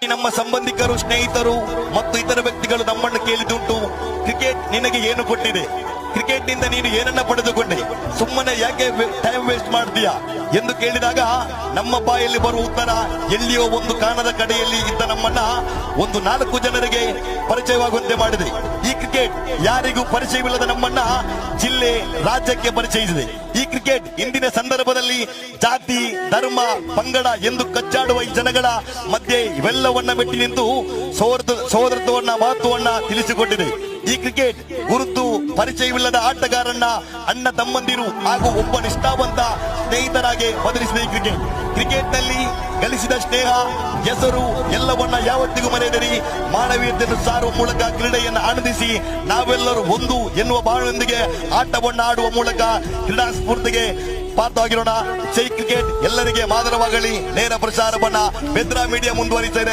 ನಮ್ಮ ಸಂಬಂಧಿಕರು, ಸ್ನೇಹಿತರು ಮತ್ತು ಇತರ ವ್ಯಕ್ತಿಗಳು ನಮ್ಮನ್ನು ಕೇಳಿದುಂಟು, ಕ್ರಿಕೆಟ್ ನಿನಗೆ ಏನು ಕೊಟ್ಟಿದೆ, ಕ್ರಿಕೆಟ್ ನಿಂದ ನೀನು ಏನನ್ನ ಪಡೆದುಕೊಂಡೆ, ಸುಮ್ಮನೆ ಯಾಕೆ ಟೈಮ್ ವೇಸ್ಟ್ ಮಾಡ್ತೀಯಾ ಎಂದು ಕೇಳಿದಾಗ ನಮ್ಮ ಬಾಯಲ್ಲಿ ಬರುವ ಉತ್ತರ ಎಲ್ಲಿಯೋ ಒಂದು ಕಾಣದ ಕಡೆಯಲ್ಲಿ ಇದ್ದ ನಮ್ಮನ್ನ ಒಂದು 4 ಜನರಿಗೆ ಪರಿಚಯವಾಗುವಂತೆ ಮಾಡಿದೆ. ಈ ಕ್ರಿಕೆಟ್ ಯಾರಿಗೂ ಪರಿಚಯವಿಲ್ಲದ ನಮ್ಮನ್ನ ಜಿಲ್ಲೆ, ರಾಜ್ಯಕ್ಕೆ ಪರಿಚಯಿಸಿದೆ. ಈ ಕ್ರಿಕೆಟ್ ಇಂದಿನ ಸಂದರ್ಭದಲ್ಲಿ ಜಾತಿ, ಧರ್ಮ, ಪಂಗಡ ಎಂದು ಕಚ್ಚಾಡುವ ಈ ಜನಗಳ ಮಧ್ಯೆ ಇವೆಲ್ಲವನ್ನ ಮೆಟ್ಟಿ ನಿಂತು ಸೋದರತ್ವವನ್ನ, ಮಹತ್ವವನ್ನ ತಿಳಿಸಿಕೊಟ್ಟಿದೆ. ಈ ಕ್ರಿಕೆಟ್ ಗುರುತು ಪರಿಚಯವಿಲ್ಲದ ಆಟಗಾರನ್ನ ಅಣ್ಣ ತಮ್ಮಂದಿರು ಹಾಗೂ ಒಬ್ಬ ನಿಷ್ಠಾವಂತ ಸ್ನೇಹಿತರಾಗಿ ಬದಲಿಸಿದೆ. ಈ ಕ್ರಿಕೆಟ್ ನಲ್ಲಿ ಗಳಿಸಿದ ಸ್ನೇಹ, ಹೆಸರು ಎಲ್ಲವನ್ನ ಯಾವತ್ತಿಗೂ ಮರೆಯದಿರಿ. ಮಾನವೀಯತೆಯನ್ನು ಸಾರುವ ಮೂಲಕ ಕ್ರೀಡೆಯನ್ನು ಆನಂದಿಸಿ ನಾವೆಲ್ಲರೂ ಒಂದು ಎನ್ನುವ ಭಾವನೆಯೊಂದಿಗೆ ಆಟವನ್ನು ಆಡುವ ಮೂಲಕ ಕ್ರೀಡಾ ಸ್ಫೂರ್ತಿಗೆ ಪಾತ್ರವಾಗಿರೋಣ. ಜೈ ಕ್ರಿಕೆಟ್, ಎಲ್ಲರಿಗೆ ಮಾದರವಾಗಲಿ. ನೇರ ಪ್ರಸಾರವನ್ನ ಭದ್ರಾ ಮೀಡಿಯಾ ಮುಂದುವರಿಸಿದೆ.